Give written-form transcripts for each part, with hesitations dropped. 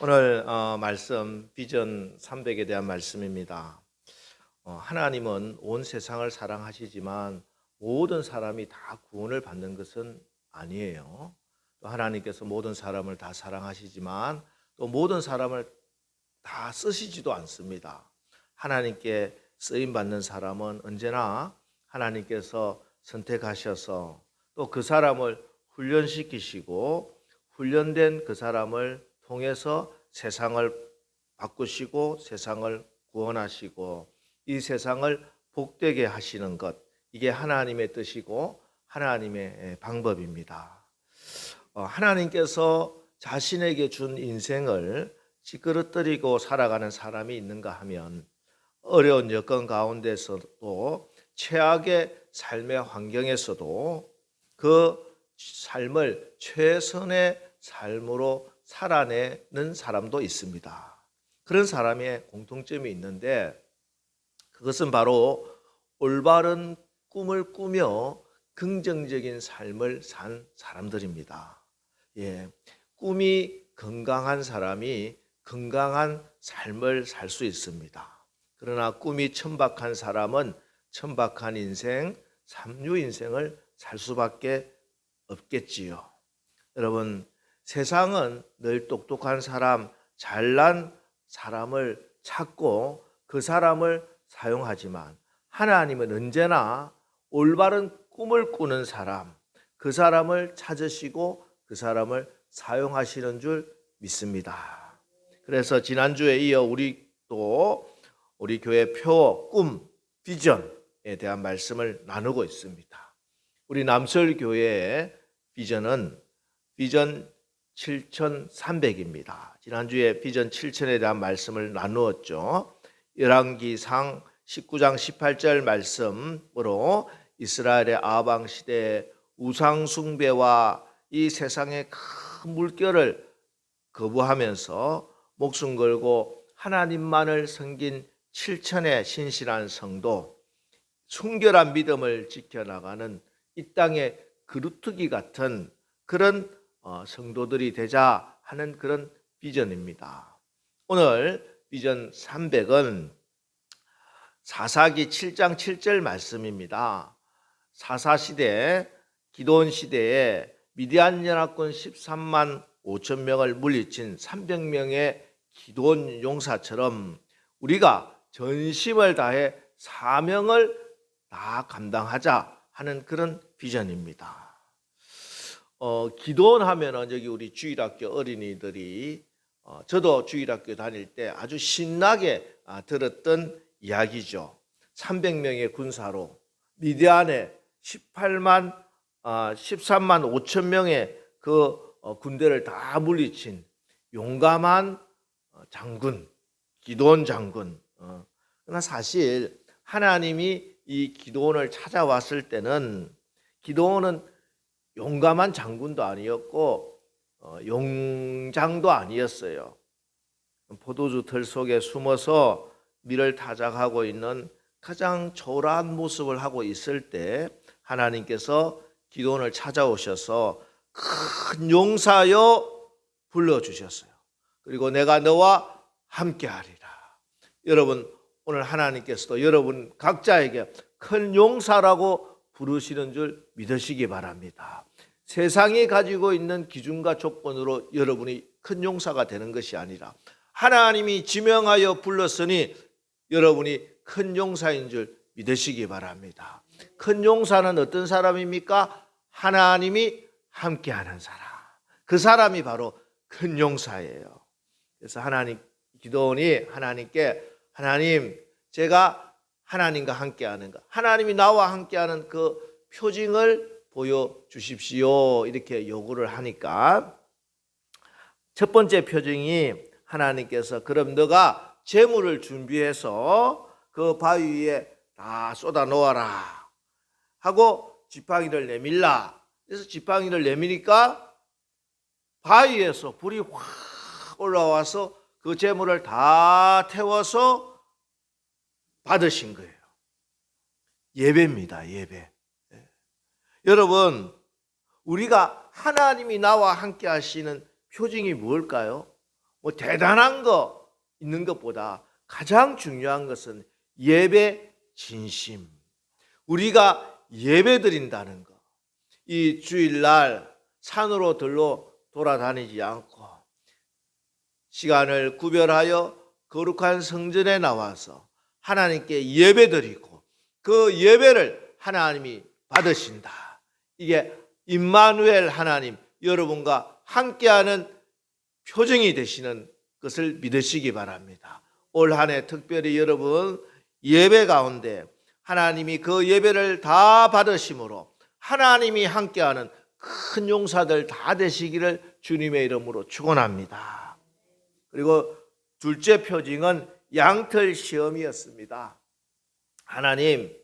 오늘 말씀 비전 300에 대한 말씀입니다. 하나님은 온 세상을 사랑하시지만 모든 사람이 다 구원을 받는 것은 아니에요. 또 하나님께서 모든 사람을 다 사랑하시지만 또 모든 사람을 다 쓰시지도 않습니다. 하나님께 쓰임 받는 사람은 언제나 하나님께서 선택하셔서 또 그 사람을 훈련시키시고 훈련된 그 사람을 통해서 세상을 바꾸시고 세상을 구원하시고 이 세상을 복되게 하시는 것, 이게 하나님의 뜻이고 하나님의 방법입니다. 하나님께서 자신에게 준 인생을 찌그러뜨리고 살아가는 사람이 있는가 하면 어려운 여건 가운데서도 최악의 삶의 환경에서도 그 삶을 최선의 삶으로 살아내는 사람도 있습니다. 그런 사람의 공통점이 있는데 그것은 바로 올바른 꿈을 꾸며 긍정적인 삶을 산 사람들입니다. 꿈이 건강한 사람이 건강한 삶을 살 수 있습니다. 그러나 꿈이 천박한 사람은 천박한 인생, 삼류 인생을 살 수밖에 없겠지요. 여러분, 세상은 늘 똑똑한 사람, 잘난 사람을 찾고 그 사람을 사용하지만 하나님은 언제나 올바른 꿈을 꾸는 사람, 그 사람을 찾으시고 그 사람을 사용하시는 줄 믿습니다. 그래서 지난주에 이어 우리 교회 표, 꿈, 비전에 대한 말씀을 나누고 있습니다. 우리 남설교회의 비전은 비전 7300입니다. 지난주에 비전 7000에 대한 말씀을 나누었죠. 열왕기상 19장 18절 말씀으로 이스라엘의 아방 시대에 우상 숭배와 이 세상의 큰 물결을 거부하면서 목숨 걸고 하나님만을 섬긴 7000의 신실한 성도, 순결한 믿음을 지켜나가는 이 땅의 그루터기 같은 그런 성도들이 되자 하는 그런 비전입니다. 오늘 비전 300은 사사기 7장 7절 말씀입니다. 사사시대 기드온 시대에 미디안 연합군 13만 5천 명을 물리친 300명의 기드온 용사처럼 우리가 전심을 다해 사명을 다 감당하자 하는 그런 비전입니다. 기도원 하면은 여기 우리 주일학교 어린이들이 저도 주일학교 다닐 때 아주 신나게 들었던 이야기죠. 300명의 군사로 미디안에 13만 5천 명의 그 군대를 다 물리친 용감한 장군, 기드온 장군. 그러나 사실 하나님이 이 기드온을 찾아왔을 때는 기드온은 용감한 장군도 아니었고 용장도 아니었어요. 포도주 털 속에 숨어서 밀을 타작하고 있는 가장 초라한 모습을 하고 있을 때 하나님께서 기드온을 찾아오셔서 큰 용사여 불러주셨어요. 그리고 내가 너와 함께하리라. 여러분, 오늘 하나님께서도 여러분 각자에게 큰 용사라고 부르시는 줄 믿으시기 바랍니다. 세상이 가지고 있는 기준과 조건으로 여러분이 큰 용사가 되는 것이 아니라 하나님이 지명하여 불렀으니 여러분이 큰 용사인 줄 믿으시기 바랍니다. 큰 용사는 어떤 사람입니까? 하나님이 함께하는 사람. 그 사람이 바로 큰 용사예요. 그래서 기드온이 하나님께 하나님, 제가 하나님과 함께하는 것, 하나님이 나와 함께하는 그 표징을 보여주십시오 이렇게 요구를 하니까 첫 번째 표징이 하나님께서 그럼 너가 재물을 준비해서 그 바위 위에 다 쏟아 놓아라 하고 지팡이를 내밀라. 그래서 지팡이를 내미니까 바위에서 불이 확 올라와서 그 재물을 다 태워서 받으신 거예요. 예배입니다. 예배. 여러분, 우리가 하나님이 나와 함께 하시는 표징이 무엇일까요? 뭐 대단한 거 있는 것보다 가장 중요한 것은 예배 진심. 우리가 예배 드린다는 것. 이 주일날 산으로 들로 돌아다니지 않고 시간을 구별하여 거룩한 성전에 나와서 하나님께 예배 드리고 그 예배를 하나님이 받으신다. 이게 임마누엘 하나님, 여러분과 함께하는 표정이 되시는 것을 믿으시기 바랍니다. 올 한 해 특별히 여러분 예배 가운데 하나님이 그 예배를 다 받으심으로 하나님이 함께하는 큰 용사들 다 되시기를 주님의 이름으로 축원합니다. 그리고 둘째 표징은 양털 시험이었습니다. 하나님,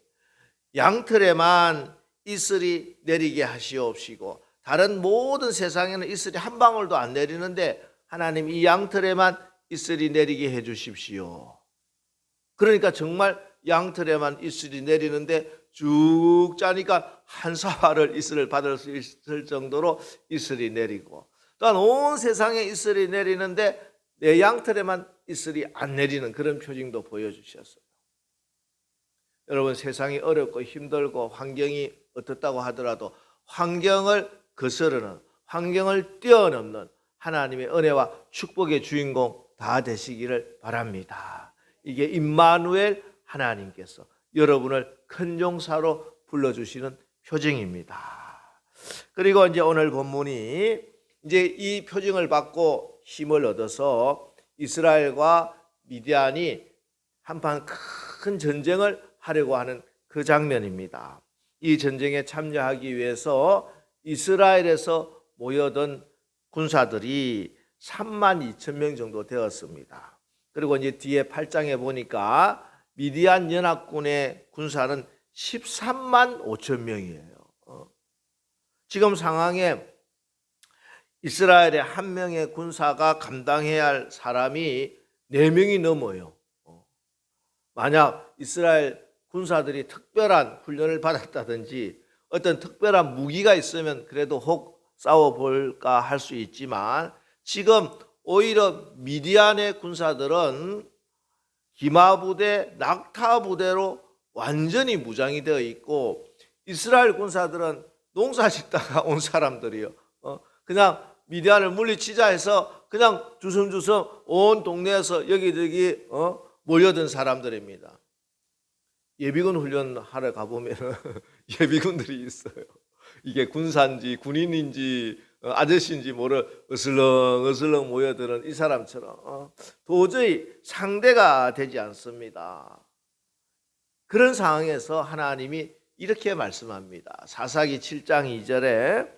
양털에만 이슬이 내리게 하시옵시고 다른 모든 세상에는 이슬이 한 방울도 안 내리는데 하나님 이 양털에만 이슬이 내리게 해 주십시오. 그러니까 정말 양털에만 이슬이 내리는데 쭉 짜니까 한 사활을 이슬을 받을 수 있을 정도로 이슬이 내리고 또한 온 세상에 이슬이 내리는데 내 양털에만 이슬이 안 내리는 그런 표징도 보여주셨어요. 여러분 세상이 어렵고 힘들고 환경이 어떻다고 하더라도 환경을 거스르는 환경을 뛰어넘는 하나님의 은혜와 축복의 주인공 다 되시기를 바랍니다. 이게 임마누엘 하나님께서 여러분을 큰 용사로 불러주시는 표징입니다. 그리고 이제 오늘 본문이 이제 이 표징을 받고 힘을 얻어서 이스라엘과 미디안이 한판 큰 전쟁을 하려고 하는 그 장면입니다. 이 전쟁에 참여하기 위해서 이스라엘에서 모여든 군사들이 32,000명 정도 되었습니다. 그리고 이제 뒤에 8장에 보니까 미디안 연합군의 군사는 13만 5천 명이에요. 지금 상황에 이스라엘의 한 명의 군사가 감당해야 할 사람이 4명이 넘어요. 만약 이스라엘 군사들이 특별한 훈련을 받았다든지 어떤 특별한 무기가 있으면 그래도 혹 싸워볼까 할 수 있지만 지금 오히려 미디안의 군사들은 기마부대, 낙타부대로 완전히 무장이 되어 있고 이스라엘 군사들은 농사 짓다가 온 사람들이요. 그냥 미디안을 물리치자 해서 그냥 주섬주섬 온 동네에서 여기저기 몰려든 사람들입니다. 예비군 훈련하러 가보면 예비군들이 있어요. 이게 군사인지 군인인지 아저씨인지 모를 어슬렁어슬렁 모여드는 이 사람처럼 도저히 상대가 되지 않습니다. 그런 상황에서 하나님이 이렇게 말씀합니다. 사사기 7장 2절에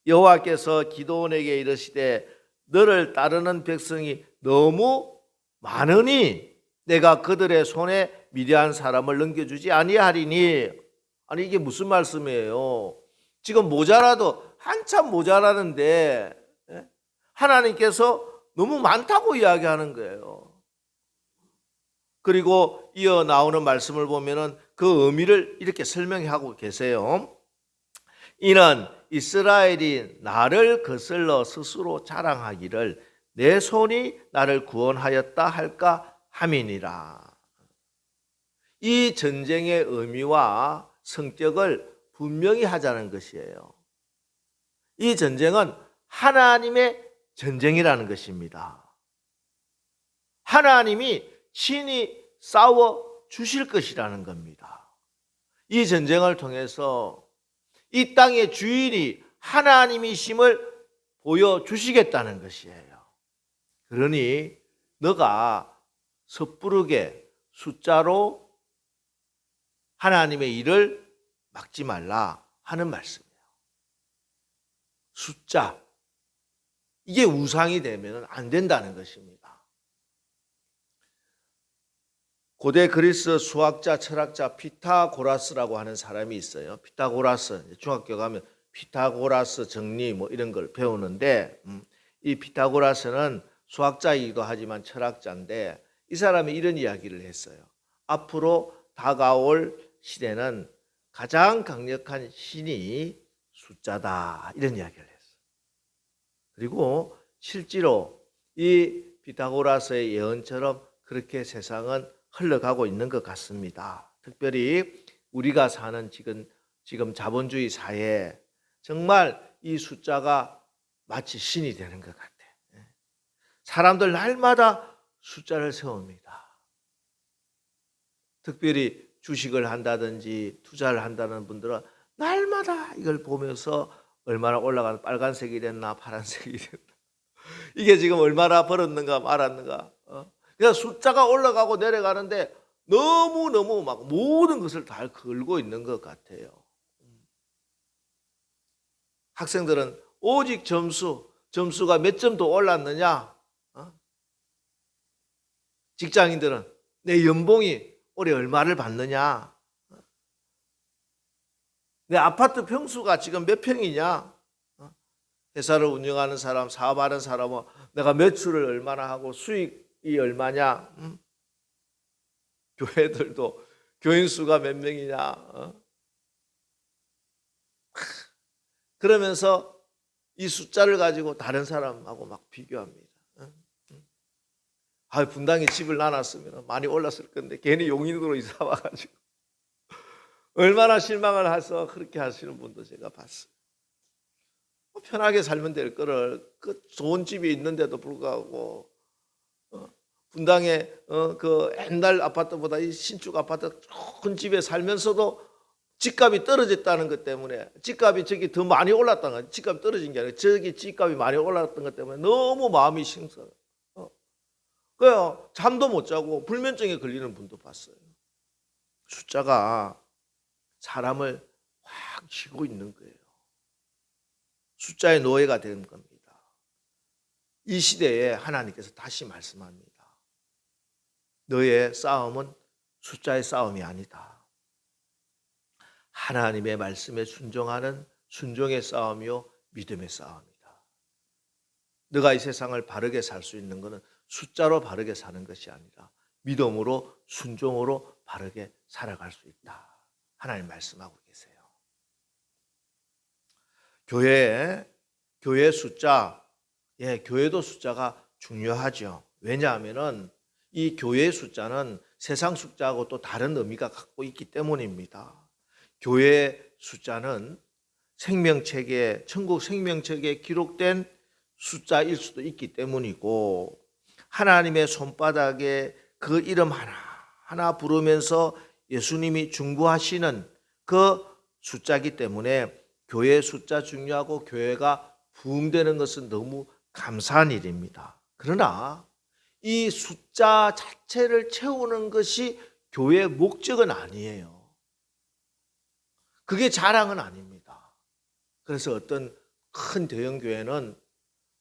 여호와께서 기드온에게 이르시되 너를 따르는 백성이 너무 많으니 내가 그들의 손에 미디안 사람을 넘겨주지 아니하리니. 아니 이게 무슨 말씀이에요? 지금 모자라도 한참 모자라는데 하나님께서 너무 많다고 이야기하는 거예요. 그리고 이어 나오는 말씀을 보면은 그 의미를 이렇게 설명하고 계세요. 이는 이스라엘이 나를 거슬러 스스로 자랑하기를 내 손이 나를 구원하였다 할까 함이니라. 이 전쟁의 의미와 성격을 분명히 하자는 것이에요. 이 전쟁은 하나님의 전쟁이라는 것입니다. 하나님이 친히 싸워 주실 것이라는 겁니다. 이 전쟁을 통해서 이 땅의 주인이 하나님이심을 보여주시겠다는 것이에요. 그러니 너가 섣부르게 숫자로 하나님의 일을 막지 말라 하는 말씀이에요. 숫자, 이게 우상이 되면 안 된다는 것입니다. 고대 그리스 수학자, 철학자 피타고라스라고 하는 사람이 있어요. 피타고라스, 중학교 가면 피타고라스 정리 뭐 이런 걸 배우는데 이 피타고라스는 수학자이기도 하지만 철학자인데 이 사람이 이런 이야기를 했어요. 앞으로 다가올 시대는 가장 강력한 신이 숫자다 이런 이야기를 했어요. 그리고 실제로 이 피타고라스의 예언처럼 그렇게 세상은 흘러가고 있는 것 같습니다. 특별히 우리가 사는 지금 자본주의 사회에 정말 이 숫자가 마치 신이 되는 것 같아. 사람들 날마다 숫자를 세웁니다. 특별히 주식을 한다든지 투자를 한다는 분들은 날마다 이걸 보면서 얼마나 올라가는, 빨간색이 됐나 파란색이 됐나, 이게 지금 얼마나 벌었는가 말았는가. 그냥 숫자가 올라가고 내려가는데 너무너무 막 모든 것을 다 걸고 있는 것 같아요. 학생들은 오직 점수가 몇 점 더 올랐느냐, 직장인들은 내 연봉이 올해 얼마를 받느냐, 내 아파트 평수가 지금 몇 평이냐, 회사를 운영하는 사람, 사업하는 사람은 내가 매출을 얼마나 하고 수익이 얼마냐, 교회들도 교인 수가 몇 명이냐, 그러면서 이 숫자를 가지고 다른 사람하고 막 비교합니다. 분당에 집을 나눴으면 많이 올랐을 건데 괜히 용인으로 이사 와가지고 얼마나 실망을 해서 그렇게 하시는 분도 제가 봤어요. 편하게 살면 될 거를 그 좋은 집이 있는데도 불구하고 분당에 그 옛날 아파트보다 이 신축 아파트 큰 집에 살면서도 집값이 떨어졌다는 것 때문에, 집값이 저기 더 많이 올랐다는 거, 집값이 떨어진 게 아니라 저기 집값이 많이 올랐던 것 때문에 너무 마음이 힘들어요. 그래요. 잠도 못 자고 불면증에 걸리는 분도 봤어요. 숫자가 사람을 확 쥐고 있는 거예요. 숫자의 노예가 되는 겁니다. 이 시대에 하나님께서 다시 말씀합니다. 너의 싸움은 숫자의 싸움이 아니다. 하나님의 말씀에 순종하는 순종의 싸움이요 믿음의 싸움이다. 너가 이 세상을 바르게 살 수 있는 것은 숫자로 바르게 사는 것이 아니라 믿음으로 순종으로 바르게 살아갈 수 있다. 하나님 말씀하고 계세요. 교회 숫자, 교회도 숫자가 중요하죠. 왜냐하면은 이 교회의 숫자는 세상 숫자하고 또 다른 의미가 갖고 있기 때문입니다. 교회의 숫자는 생명책에, 천국 생명책에 기록된 숫자일 수도 있기 때문이고, 하나님의 손바닥에 그 이름 하나 부르면서 예수님이 중보하시는 그 숫자이기 때문에 교회의 숫자 중요하고 교회가 부흥되는 것은 너무 감사한 일입니다. 그러나 이 숫자 자체를 채우는 것이 교회의 목적은 아니에요. 그게 자랑은 아닙니다. 그래서 어떤 큰 대형 교회는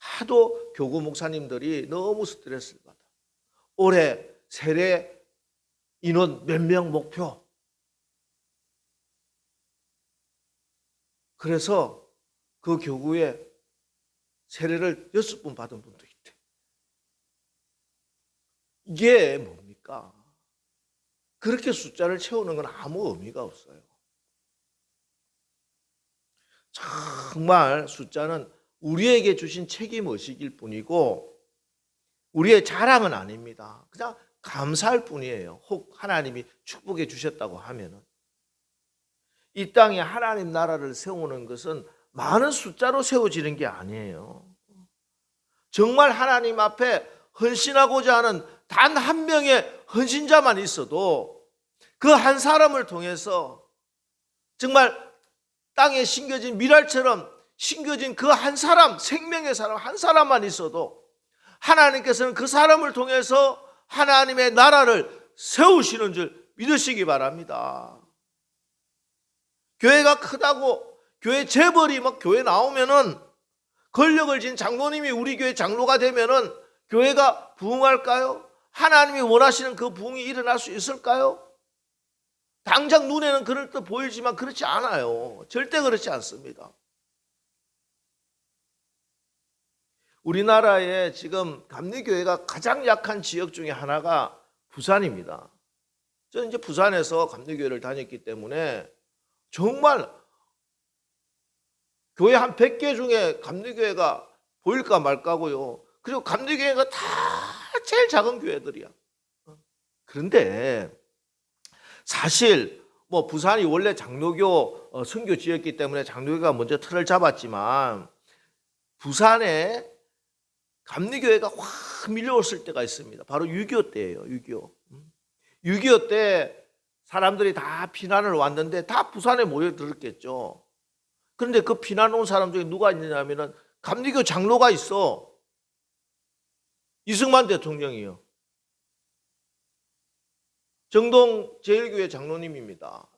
하도 교구 목사님들이 너무 스트레스를 받아. 올해 세례 인원 몇 명 목표. 그래서 그 교구에 세례를 6번 받은 분도 있대. 이게 뭡니까? 그렇게 숫자를 채우는 건 아무 의미가 없어요. 정말 숫자는 우리에게 주신 책임의식일 뿐이고 우리의 자랑은 아닙니다. 그냥 감사할 뿐이에요. 혹 하나님이 축복해 주셨다고 하면은. 이 땅에 하나님 나라를 세우는 것은 많은 숫자로 세워지는 게 아니에요. 정말 하나님 앞에 헌신하고자 하는 단 한 명의 헌신자만 있어도 그 한 사람을 통해서 정말 땅에 심겨진 미랄처럼 심겨진 그 한 사람, 생명의 사람 한 사람만 있어도 하나님께서는 그 사람을 통해서 하나님의 나라를 세우시는 줄 믿으시기 바랍니다. 교회가 크다고 교회 재벌이 막 교회 나오면은 권력을 진 장로님이 우리 교회 장로가 되면은 교회가 부흥할까요? 하나님이 원하시는 그 부흥이 일어날 수 있을까요? 당장 눈에는 그럴 듯 보이지만 그렇지 않아요. 절대 그렇지 않습니다. 우리나라에 지금 감리교회가 가장 약한 지역 중에 하나가 부산입니다. 저는 이제 부산에서 감리교회를 다녔기 때문에 정말 교회 한 100개 중에 감리교회가 보일까 말까고요. 그리고 감리교회가 다 제일 작은 교회들이야. 그런데 사실 뭐 부산이 원래 장로교 선교지였기 때문에 장로교가 먼저 틀을 잡았지만 부산에 감리교회가 확 밀려왔을 때가 있습니다. 바로 6.25 때예요. 6.25. 6.25 때 사람들이 다 피난을 왔는데 다 부산에 모여들었겠죠. 그런데 그 피난 온 사람 중에 누가 있느냐면은 감리교 장로가 있어. 이승만 대통령이요. 정동 제1교회 장로님입니다.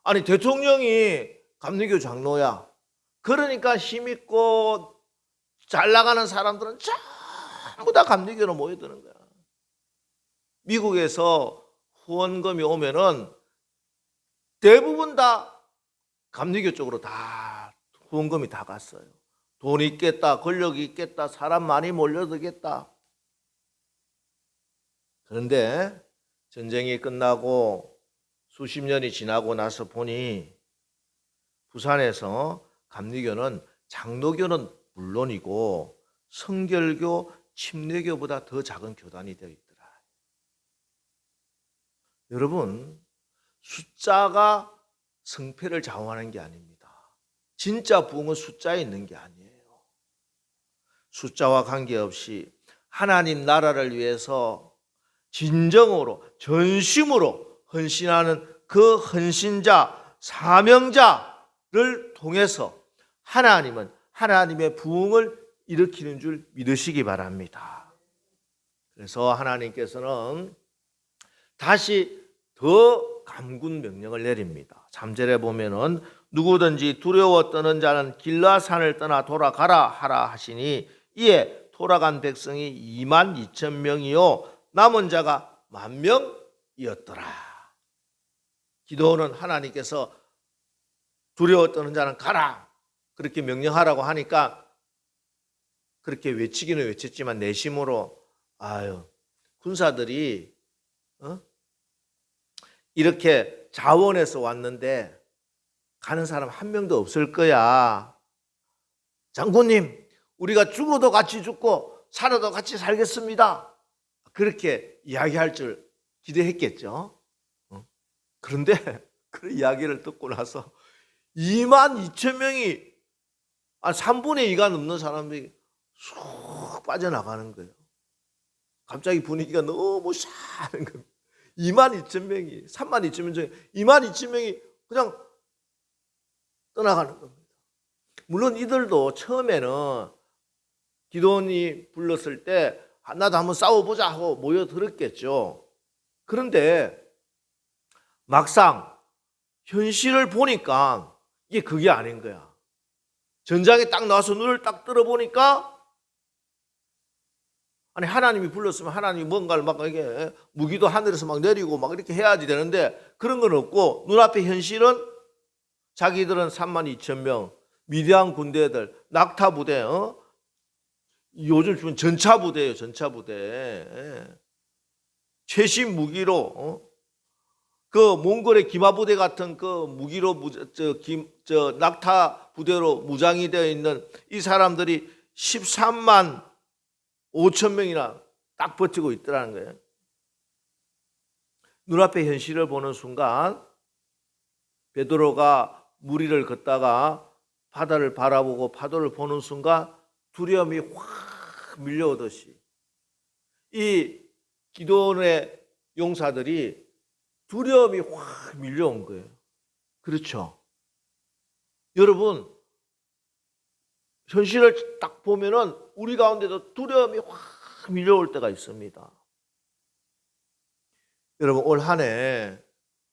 아니 대통령이 감리교 장로야. 그러니까 힘있고 잘 나가는 사람들은 전부 다 감리교로 모여드는 거야. 미국에서 후원금이 오면은 대부분 다 감리교 쪽으로 다 후원금이 다 갔어요. 돈 있겠다, 권력이 있겠다, 사람 많이 몰려들겠다. 그런데 전쟁이 끝나고 수십 년이 지나고 나서 보니 부산에서 감리교는 장로교는 물론이고 성결교, 침례교보다 더 작은 교단이 되어 있더라. 여러분, 숫자가 성패를 좌우하는 게 아닙니다. 진짜 부흥은 숫자에 있는 게 아니에요. 숫자와 관계없이 하나님 나라를 위해서 진정으로 전심으로 헌신하는 그 헌신자, 사명자를 통해서 하나님은 하나님의 부흥을 일으키는 줄 믿으시기 바랍니다. 그래서 하나님께서는 다시 더 강군 명령을 내립니다. 3절에 보면은 누구든지 두려워 떠는 자는 길라산을 떠나 돌아가라 하라 하시니 이에 돌아간 백성이 22,000명이요 남은 자가 10,000명이었더라. 기도는 하나님께서 두려워 떠는 자는 가라 그렇게 명령하라고 하니까 그렇게 외치기는 외쳤지만 내심으로 군사들이 이렇게 자원해서 왔는데 가는 사람 한 명도 없을 거야. 장군님, 우리가 죽어도 같이 죽고 살아도 같이 살겠습니다. 그렇게 이야기할 줄 기대했겠죠. 그런데 그 이야기를 듣고 나서 22,000명이 3분의 2가 넘는 사람들이 쑥 빠져나가는 거예요. 갑자기 분위기가 너무 샤는 겁니다. 22,000명이 32,000명 중에 22,000명이 그냥 떠나가는 겁니다. 물론 이들도 처음에는 기도원이 불렀을 때 나도 한번 싸워보자 하고 모여들었겠죠. 그런데 막상 현실을 보니까 이게 그게 아닌 거야. 전장에 딱 나와서 눈을 딱 들어보니까 아니 하나님이 불렀으면 하나님이 뭔가를 막 이게 무기도 하늘에서 막 내리고 막 이렇게 해야지 되는데 그런 건 없고 눈앞의 현실은 자기들은 32,000명 미디안 군대들 낙타 부대 요즘 주면 전차 부대예요. 전차 부대 최신 무기로 그 몽골의 기마 부대 같은 그 무기로 낙타 부대로 무장이 되어 있는 이 사람들이 13만 5천 명이나 딱 버티고 있더라는 거예요. 눈앞의 현실을 보는 순간 베드로가 무리를 걷다가 바다를 바라보고 파도를 보는 순간 두려움이 확 밀려오듯이 이 기도원의 용사들이 두려움이 확 밀려온 거예요. 그렇죠? 여러분 현실을 딱 보면은 우리 가운데도 두려움이 확 밀려올 때가 있습니다. 여러분 올 한 해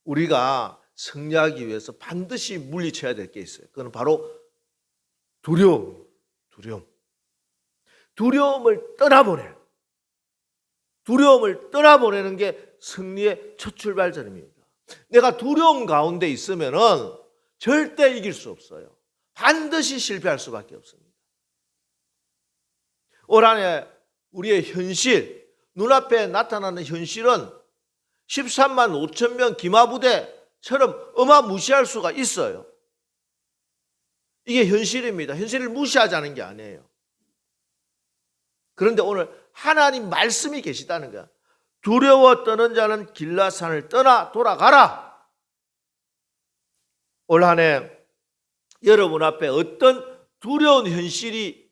우리가 승리하기 위해서 반드시 물리쳐야 될 게 있어요. 그건 바로 두려움을 떠나보내는 게 승리의 첫 출발점입니다. 내가 두려움 가운데 있으면은 절대 이길 수 없어요. 반드시 실패할 수밖에 없습니다. 올 한 해 우리의 현실, 눈앞에 나타나는 현실은 13만 5천 명 기마부대처럼 어마무시할 수가 있어요. 이게 현실입니다. 현실을 무시하자는 게 아니에요. 그런데 오늘 하나님 말씀이 계시다는 거야. 두려워 떠는 자는 길라산을 떠나 돌아가라. 올 한 해 여러분 앞에 어떤 두려운 현실이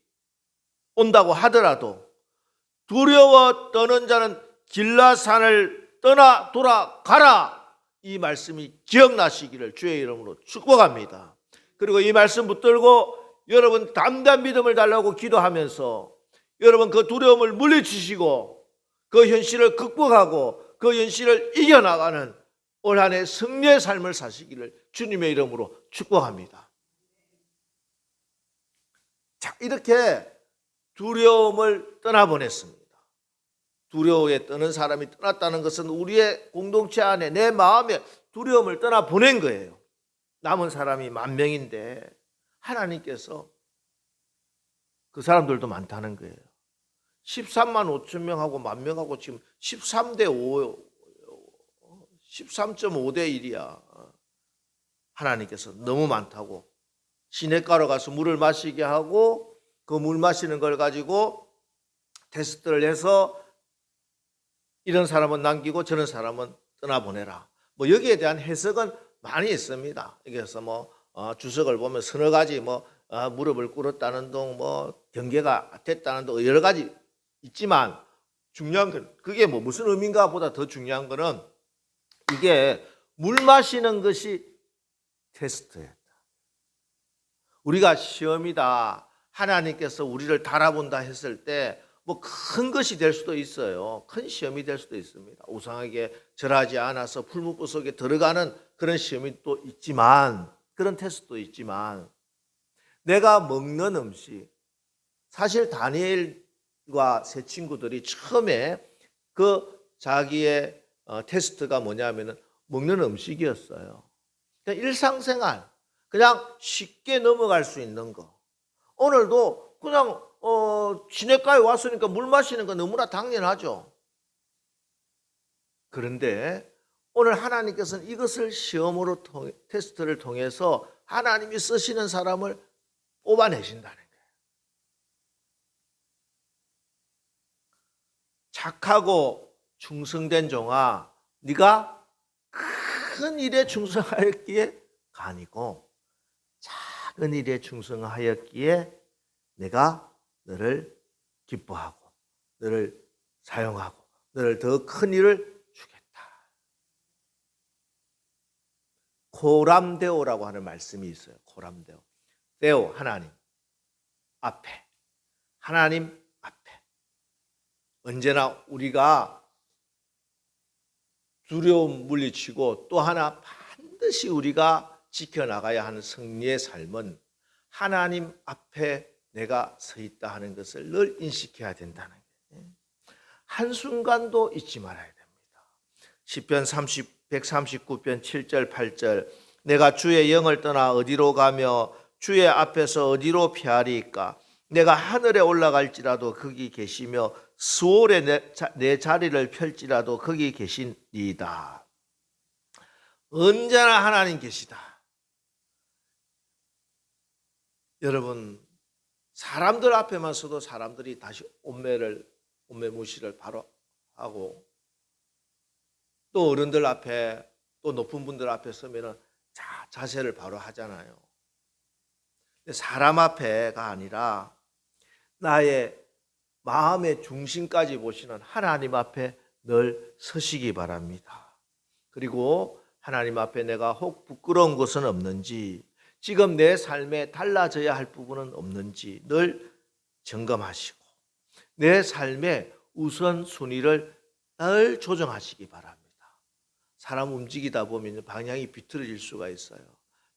온다고 하더라도 두려워 떠는 자는 길라산을 떠나 돌아가라. 이 말씀이 기억나시기를 주의 이름으로 축복합니다. 그리고 이 말씀 붙들고 여러분 담대한 믿음을 달라고 기도하면서 여러분 그 두려움을 물리치시고 그 현실을 극복하고 그 현실을 이겨나가는 올 한 해 승리의 삶을 사시기를 주님의 이름으로 축복합니다. 자, 이렇게 두려움을 떠나보냈습니다. 두려움에 떠는 사람이 떠났다는 것은 우리의 공동체 안에 내 마음에 두려움을 떠나보낸 거예요. 남은 사람이 10,000명인데 하나님께서 그 사람들도 많다는 거예요. 13만 5천 명하고 10,000명하고 지금 13대 5, 13.5대 1이야. 하나님께서 너무 많다고 시냇가로 가서 물을 마시게 하고 그 물 마시는 걸 가지고 테스트를 해서 이런 사람은 남기고 저런 사람은 떠나보내라. 뭐 여기에 대한 해석은 많이 있습니다. 그래서 주석을 보면 서너 가지 무릎을 꿇었다는 둥 경계가 됐다는 둥 여러 가지 있지만 중요한 건 그게 무슨 의미인가 보다 더 중요한 거는 이게 물 마시는 것이 테스트였다. 우리가 시험이다. 하나님께서 우리를 달아본다 했을 때 큰 것이 될 수도 있어요. 큰 시험이 될 수도 있습니다. 우상에게 절하지 않아서 풀무불 속에 들어가는 그런 시험이 또 있지만 그런 테스트도 있지만 내가 먹는 음식 사실 다니엘과 세 친구들이 처음에 그 자기의 테스트가 뭐냐면은 먹는 음식이었어요. 그냥 일상생활 그냥 쉽게 넘어갈 수 있는 거. 오늘도 그냥 시냇가에 왔으니까 물 마시는 거 너무나 당연하죠. 그런데 오늘 하나님께서는 이것을 시험으로 테스트를 통해서 하나님이 쓰시는 사람을 뽑아내신다는 거예요. 착하고 충성된 종아, 네가 큰 일에 충성하였기에 간이고 작은 일에 충성하였기에 내가 너를 기뻐하고 너를 사용하고 너를 더 큰 일을 주겠다. 코람데오라고 하는 말씀이 있어요. 코람데오. 데오 하나님 앞에. 하나님 앞에. 언제나 우리가 두려움 물리치고 또 하나 반드시 우리가 지켜나가야 하는 승리의 삶은 하나님 앞에 내가 서 있다 하는 것을 늘 인식해야 된다는 거예요. 한순간도 잊지 말아야 됩니다. 시편 139편 7절 8절 내가 주의 영을 떠나 어디로 가며 주의 앞에서 어디로 피하리까? 내가 하늘에 올라갈지라도 거기 계시며 수월에 내 자리를 펼지라도 거기 계시니이다. 언제나 하나님 계시다. 여러분 사람들 앞에만 서도 사람들이 다시 옷매무시를 바로 하고 또 어른들 앞에 또 높은 분들 앞에 서면은 자세를 바로 하잖아요. 근데 사람 앞에가 아니라 나의 마음의 중심까지 보시는 하나님 앞에 늘 서시기 바랍니다. 그리고 하나님 앞에 내가 혹 부끄러운 것은 없는지 지금 내 삶에 달라져야 할 부분은 없는지 늘 점검하시고 내 삶의 우선순위를 늘 조정하시기 바랍니다. 사람 움직이다 보면 방향이 비틀어질 수가 있어요.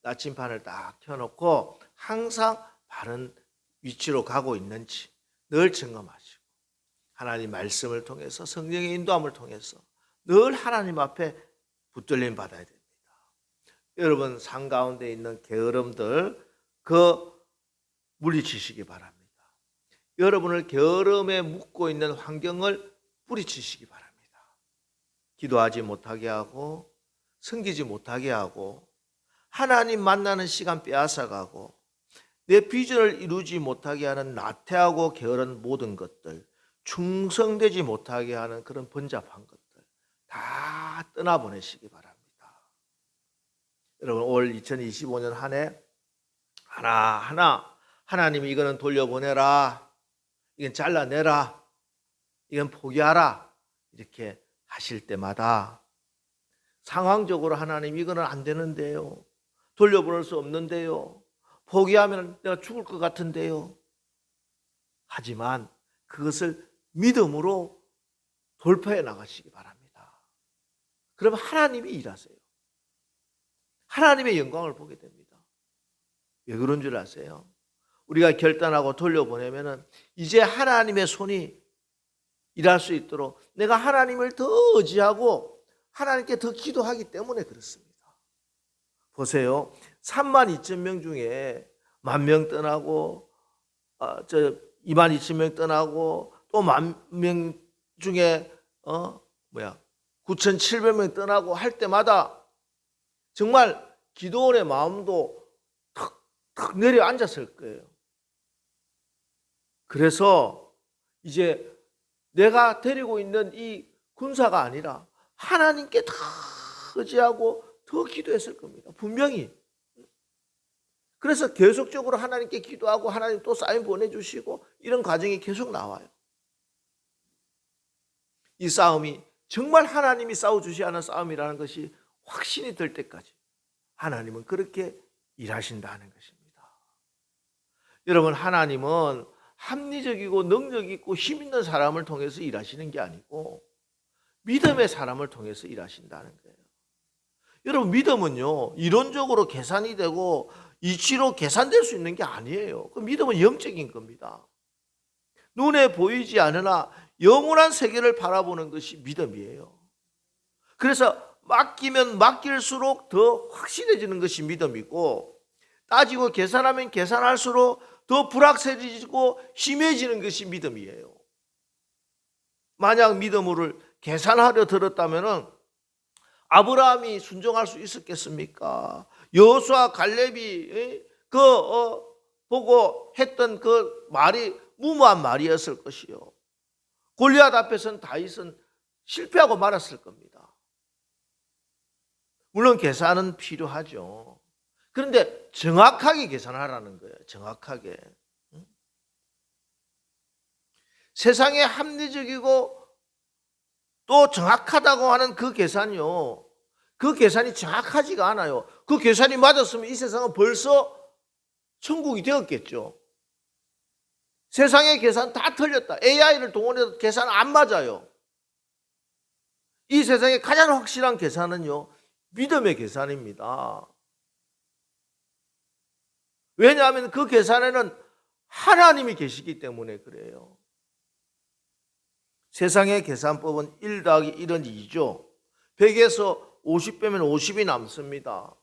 나침반을 딱 켜놓고 항상 바른 위치로 가고 있는지 늘 점검하시고 하나님 말씀을 통해서 성령의 인도함을 통해서 늘 하나님 앞에 붙들림 받아야 됩니다. 여러분 산 가운데 있는 게으름들 물리치시기 바랍니다. 여러분을 게으름에 묶고 있는 환경을 뿌리치시기 바랍니다. 기도하지 못하게 하고 섬기지 못하게 하고 하나님 만나는 시간 빼앗아가고 내 비전을 이루지 못하게 하는 나태하고 게으른 모든 것들 충성되지 못하게 하는 그런 번잡한 것들 다 떠나보내시기 바랍니다. 여러분, 올 2025년 한 해 하나하나 하나님이 이거는 돌려보내라, 이건 잘라내라, 이건 포기하라 이렇게 하실 때마다 상황적으로 하나님 이거는 안 되는데요, 돌려보낼 수 없는데요, 포기하면 내가 죽을 것 같은데요, 하지만 그것을 믿음으로 돌파해 나가시기 바랍니다. 그러면 하나님이 일하세요. 하나님의 영광을 보게 됩니다. 왜 그런 줄 아세요? 우리가 결단하고 돌려보내면 이제 하나님의 손이 일할 수 있도록 내가 하나님을 더 의지하고 하나님께 더 기도하기 때문에 그렇습니다. 보세요. 32,000명 중에 10,000명 떠나고 22,000명 떠나고 또 10,000명 중에 9,700명 떠나고 할 때마다 정말 기도원의 마음도 탁탁 내려앉았을 거예요. 그래서 이제 내가 데리고 있는 이 군사가 아니라 하나님께 다 의지하고 더 기도했을 겁니다. 분명히. 그래서 계속적으로 하나님께 기도하고 하나님 또 사인 보내주시고 이런 과정이 계속 나와요. 이 싸움이 정말 하나님이 싸워주셔야 하는 싸움이라는 것이 확신이 될 때까지 하나님은 그렇게 일하신다는 것입니다. 여러분, 하나님은 합리적이고 능력 있고 힘 있는 사람을 통해서 일하시는 게 아니고 믿음의 사람을 통해서 일하신다는 거예요. 여러분, 믿음은요 이론적으로 계산이 되고 이치로 계산될 수 있는 게 아니에요. 그 믿음은 영적인 겁니다. 눈에 보이지 않으나 영원한 세계를 바라보는 것이 믿음이에요. 그래서 맡기면 맡길수록 더 확실해지는 것이 믿음이고, 따지고 계산하면 계산할수록 더 불확실해지고 심해지는 것이 믿음이에요. 만약 믿음을 계산하려 들었다면 아브라함이 순종할 수 있었겠습니까? 여호수아 갈렙이 보고 했던 그 말이 무모한 말이었을 것이요, 골리앗 앞에서는 다윗은 실패하고 말았을 겁니다. 물론 계산은 필요하죠. 그런데 정확하게 계산하라는 거예요. 정확하게. 세상에 합리적이고 또 정확하다고 하는 그 계산이요, 그 계산이 정확하지가 않아요. 그 계산이 맞았으면 이 세상은 벌써 천국이 되었겠죠. 세상의 계산 다 틀렸다. AI를 동원해도 계산 안 맞아요. 이 세상에 가장 확실한 계산은요 믿음의 계산입니다. 왜냐하면 그 계산에는 하나님이 계시기 때문에 그래요. 세상의 계산법은 1 더하기 1은 2죠. 100에서 50 빼면 50이 남습니다.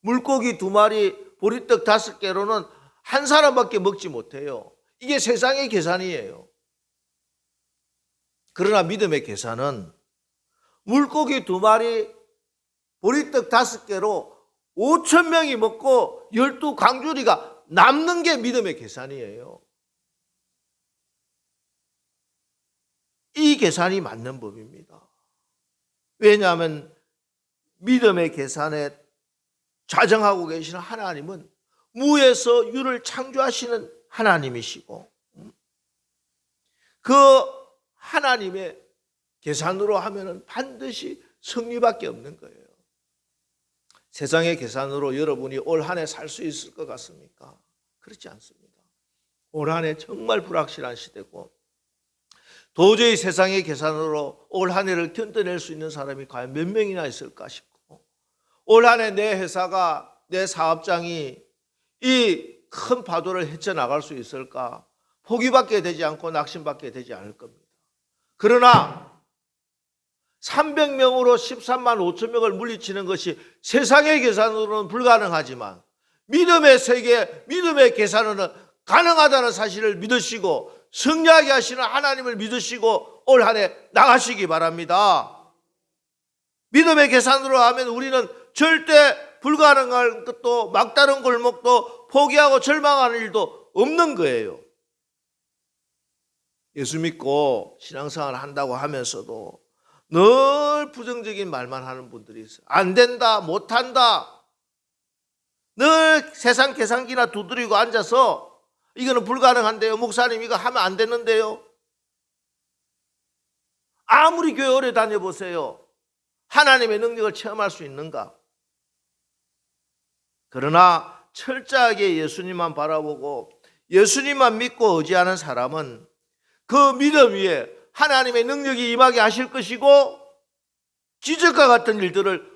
물고기 2마리, 보리떡 5개로는 한 사람밖에 먹지 못해요. 이게 세상의 계산이에요. 그러나 믿음의 계산은 물고기 2마리, 보리떡 5개로 5,000명이 먹고 12강주리가 남는 게 믿음의 계산이에요. 이 계산이 맞는 법입니다. 왜냐하면 믿음의 계산에 좌정하고 계시는 하나님은 무에서 유를 창조하시는 하나님이시고, 그 하나님의 계산으로 하면은 반드시 승리밖에 없는 거예요. 세상의 계산으로 여러분이 올 한 해 살 수 있을 것 같습니까? 그렇지 않습니다. 올 한 해 정말 불확실한 시대고, 도저히 세상의 계산으로 올 한 해를 견뎌낼 수 있는 사람이 과연 몇 명이나 있을까 싶고, 올 한 해 내 회사가, 내 사업장이 이 큰 파도를 헤쳐나갈 수 있을까? 포기밖에 되지 않고 낙심밖에 되지 않을 겁니다. 그러나 300명으로 13만 5천 명을 물리치는 것이 세상의 계산으로는 불가능하지만 믿음의 세계, 믿음의 계산으로는 가능하다는 사실을 믿으시고 승리하게 하시는 하나님을 믿으시고 올 한 해 나가시기 바랍니다. 믿음의 계산으로 하면 우리는 절대 불가능한 것도, 막다른 골목도 포기하고 절망하는 일도 없는 거예요. 예수 믿고 신앙생활 한다고 하면서도 늘 부정적인 말만 하는 분들이 있어요. 안 된다, 못한다. 늘 세상 계산기나 두드리고 앉아서 이거는 불가능한데요. 목사님 이거 하면 안 되는데요. 아무리 교회 오래 다녀보세요. 하나님의 능력을 체험할 수 있는가? 그러나 철저하게 예수님만 바라보고 예수님만 믿고 의지하는 사람은 그 믿음 위에 하나님의 능력이 임하게 하실 것이고 기적과 같은 일들을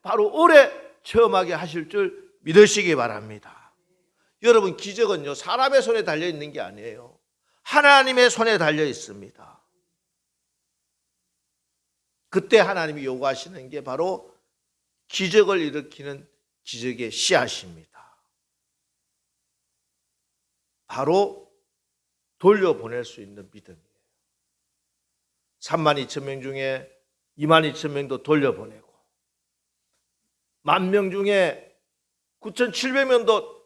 바로 오래 체험하게 하실 줄 믿으시기 바랍니다. 여러분, 기적은요, 사람의 손에 달려 있는 게 아니에요. 하나님의 손에 달려 있습니다. 그때 하나님이 요구하시는 게 바로 기적을 일으키는 기적의 씨앗입니다. 바로 돌려보낼 수 있는 믿음이에요. 32,000명 중에 22,000명도 돌려보내고 10,000명 중에 9,700명도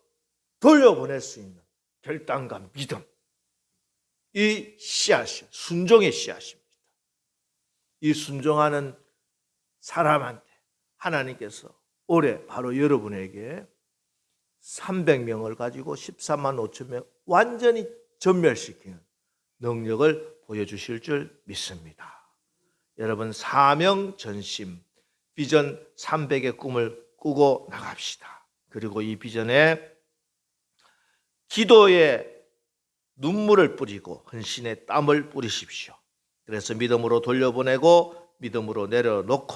돌려보낼 수 있는 결단과 믿음, 이 씨앗이요, 순종의 씨앗입니다. 이 순종하는 사람한테 하나님께서 올해 바로 여러분에게 300명을 가지고 13만 5천 명 완전히 전멸시키는 능력을 보여주실 줄 믿습니다. 여러분, 사명 전심 비전 300의 꿈을 꾸고 나갑시다. 그리고 이 비전에 기도에 눈물을 뿌리고 헌신의 땀을 뿌리십시오. 그래서 믿음으로 돌려보내고 믿음으로 내려놓고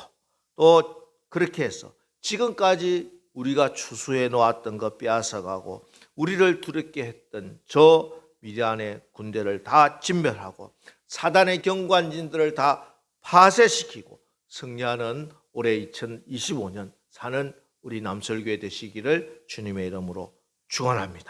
또 그렇게 해서 지금까지 우리가 추수해 놓았던 것 빼앗아가고 우리를 두렵게 했던 저 미디안의 군대를 다 진멸하고 사단의 경관진들을 다 파쇄시키고 승리하는 올해 2025년 사는 우리 남설교회 되시기를 주님의 이름으로 축원합니다.